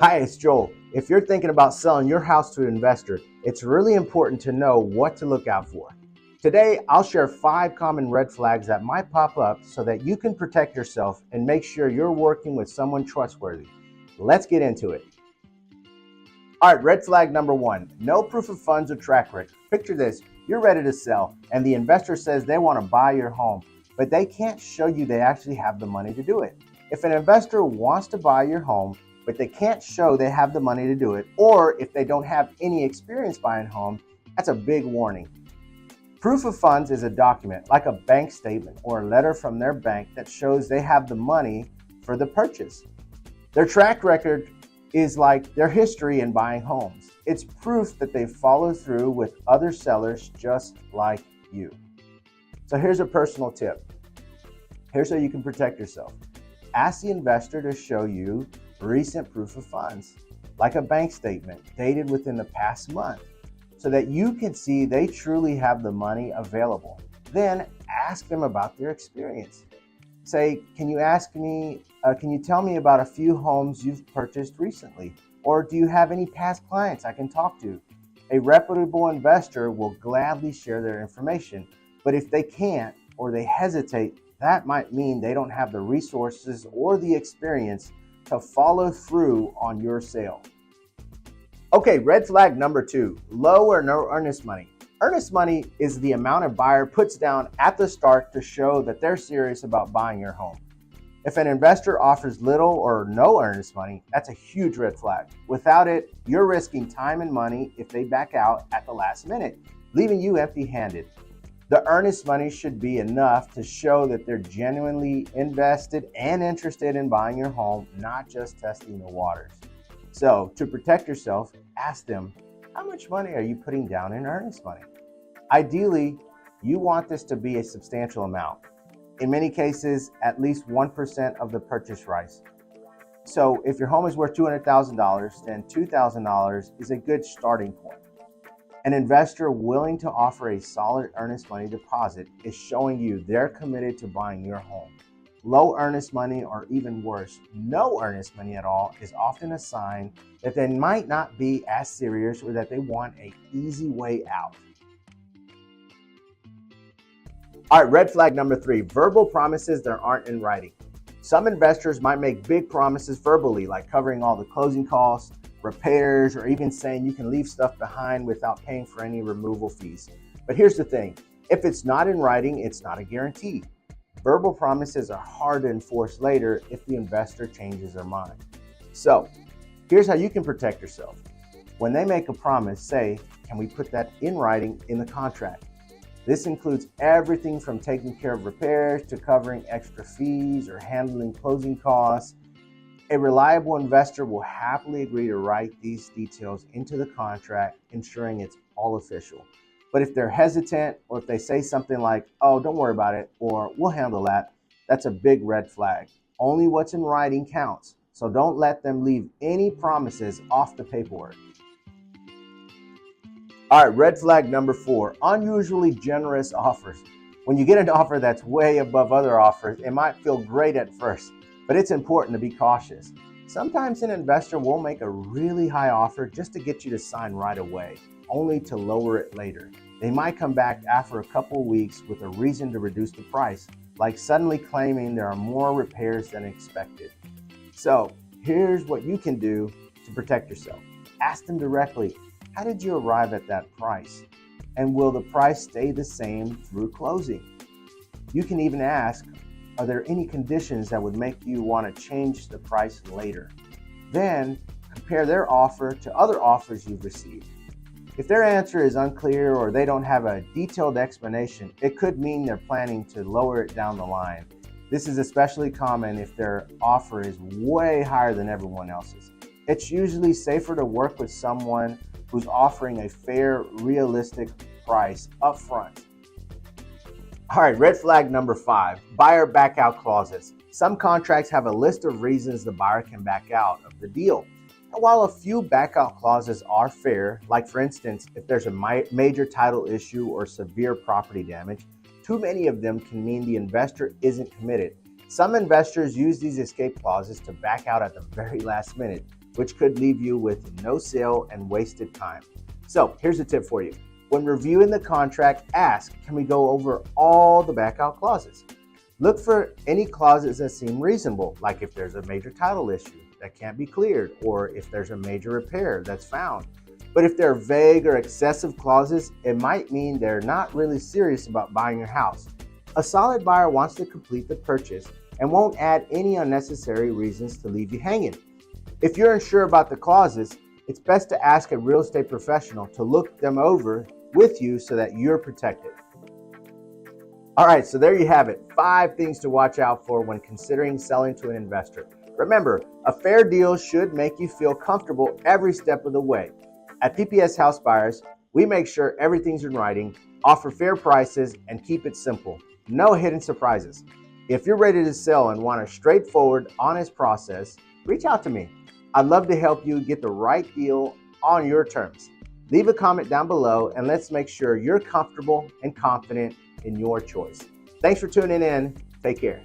Hi, it's Joel. If you're thinking about selling your house to an investor, it's really important to know what to look out for. Today, I'll share 5 common red flags that might pop up so that you can protect yourself and make sure you're working with someone trustworthy. Let's get into it. All right, red flag number 1, no proof of funds or track record. Picture this, you're ready to sell and the investor says they want to buy your home, but they can't show you they actually have the money to do it. If an investor wants to buy your home, but they can't show they have the money to do it, or if they don't have any experience buying homes, that's a big warning. Proof of funds is a document like a bank statement or a letter from their bank that shows they have the money for the purchase. Their track record is like their history in buying homes. It's proof that they follow through with other sellers just like you. So here's a personal tip. Here's how you can protect yourself. Ask the investor to show you recent proof of funds, like a bank statement dated within the past month, so that you can see they truly have the money available. Then ask them about their experience. Say, can you tell me about a few homes you've purchased recently? Or do you have any past clients I can talk to? A reputable investor will gladly share their information, but if they can't or they hesitate, that might mean they don't have the resources or the experience to follow through on your sale. Okay, red flag number 2, low or no earnest money. Earnest money is the amount a buyer puts down at the start to show that they're serious about buying your home. If an investor offers little or no earnest money, that's a huge red flag. Without it, you're risking time and money if they back out at the last minute, leaving you empty-handed. The earnest money should be enough to show that they're genuinely invested and interested in buying your home, not just testing the waters. So, to protect yourself, ask them, how much money are you putting down in earnest money? Ideally, you want this to be a substantial amount. In many cases, at least 1% of the purchase price. So, if your home is worth $200,000, then $2,000 is a good starting point. An investor willing to offer a solid earnest money deposit is showing you they're committed to buying your home. Low earnest money, or even worse, no earnest money at all, is often a sign that they might not be as serious or that they want an easy way out. All right, red flag number 3, verbal promises that aren't in writing. Some investors might make big promises verbally, like covering all the closing costs, repairs, or even saying you can leave stuff behind without paying for any removal fees. But here's the thing, if it's not in writing, it's not a guarantee. Verbal promises are hard to enforce later if the investor changes their mind. So here's how you can protect yourself. When they make a promise, say, can we put that in writing in the contract? This includes everything from taking care of repairs to covering extra fees or handling closing costs. A reliable investor will happily agree to write these details into the contract, ensuring it's all official. But if they're hesitant, or if they say something like, oh, don't worry about it, or we'll handle that, that's a big red flag. Only what's in writing counts, so don't let them leave any promises off the paperwork. All right, red flag number 4, unusually generous offers. When you get an offer that's way above other offers, it might feel great at first, but it's important to be cautious. Sometimes an investor will make a really high offer just to get you to sign right away, only to lower it later. They might come back after a couple of weeks with a reason to reduce the price, like suddenly claiming there are more repairs than expected. So here's what you can do to protect yourself. Ask them directly, how did you arrive at that price? And will the price stay the same through closing? You can even ask, are there any conditions that would make you want to change the price later? Then compare their offer to other offers you've received. If their answer is unclear or they don't have a detailed explanation, it could mean they're planning to lower it down the line. This is especially common if their offer is way higher than everyone else's. It's usually safer to work with someone who's offering a fair, realistic price up front. All right, red flag number 5, buyer back out clauses. Some contracts have a list of reasons the buyer can back out of the deal. And while a few back out clauses are fair, like for instance, if there's a major title issue or severe property damage, too many of them can mean the investor isn't committed. Some investors use these escape clauses to back out at the very last minute, which could leave you with no sale and wasted time. So here's a tip for you. When reviewing the contract, ask, can we go over all the back out clauses? Look for any clauses that seem reasonable, like if there's a major title issue that can't be cleared, or if there's a major repair that's found. But if they're vague or excessive clauses, it might mean they're not really serious about buying your house. A solid buyer wants to complete the purchase and won't add any unnecessary reasons to leave you hanging. If you're unsure about the clauses, it's best to ask a real estate professional to look them over with you so that you're protected. All right, so there you have it. 5 things to watch out for when considering selling to an investor. Remember, a fair deal should make you feel comfortable every step of the way. At PPS House Buyers, we make sure everything's in writing, offer fair prices, and keep it simple. No hidden surprises. If you're ready to sell and want a straightforward, honest process, reach out to me. I'd love to help you get the right deal on your terms. Leave a comment down below and let's make sure you're comfortable and confident in your choice. Thanks for tuning in. Take care.